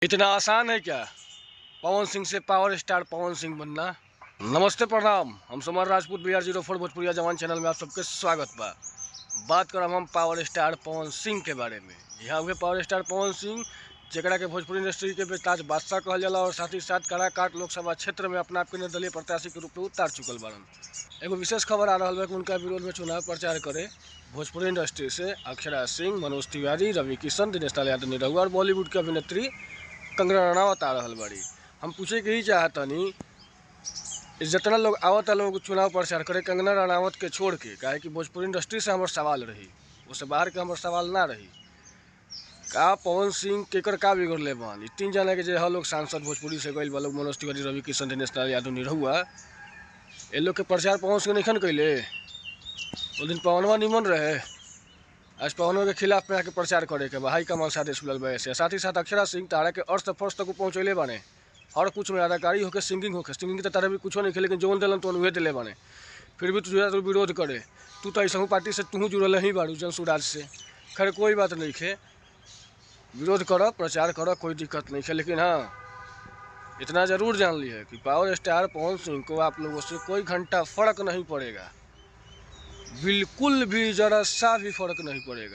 इतना आसान है क्या पवन सिंह से पावर स्टार पवन सिंह बनना। नमस्ते प्रणाम, हम सुमर राजपूत BR04 भोजपुरिया जवान चैनल में आप सबके स्वागत बा। बात करब हम पावर स्टार पवन सिंह के बारे में। यहाँ हुए पावर स्टार पवन सिंह जरा के भोजपुरी इंडस्ट्री के बेताज बादशाह कहल जाला और साथ ही साथ काराकाट लोकसभा क्षेत्र में अपना आपके निर्दलीय प्रत्याशी के रूप में उतार चुकल बारन। एगो विशेष खबर आ रहा है कि उनका विरोध में चुनाव प्रचार करे भोजपुरी इंडस्ट्री से अक्षरा सिंह, मनोज तिवारी, रवि किशन, दिनेश लाल यादव निरहुआ और बॉलीवुड की अभिनेत्री कंगना रनावत आ रहा बड़ी। हम पूछे के ही चाहतनी जितना लोग आवता लोग चुनाव प्रचार करे कंगना रनावत के छोड़ के, काहे कि भोजपुरी इंडस्ट्री से हमारे सवाल रही, उससे बाहर के हमारे सवाल ना रही। का पवन सिंह केकर का बिगड़ले बन? 3 जना के जो लोग सांसद भोजपुरी से गए लोग मनोज तिवारी, रवि किशन, दिनेश लाल यादव निरहुआ, ये लोग के प्रचार पवन सिंह नहीं कैले। वो दिन पवनवा निमन रहे, आज पवनों के खिलाफ में आके प्रचार करे के भाई कमल सादे सुलल वैसे। साथ ही साथ अक्षरा सिंह तारा के अर्थ फर्स्ट तक पहुँचले बने, हर कुछ में अदाकारी होकर सिंगिंग के तारा भी कुछ नहीं खेले, लेकिन जौन दिलन तो उहे दिले बने। फिर भी तुझे तो विरोध करे, तू तो ऐसा पार्टी से तू जुड़ल ही बारू जनसुराज से। खैर कोई बात नहीं है, विरोध करो प्रचार करो, कोई दिक्कत नहीं है, लेकिन हाँ इतना ज़रूर जान ली है कि पावर स्टार पवन सिंह को आप लोगों से कोई घंटा फ़र्क नहीं पड़ेगा, बिल्कुल भी ज़रा सा भी फ़र्क नहीं पड़ेगा।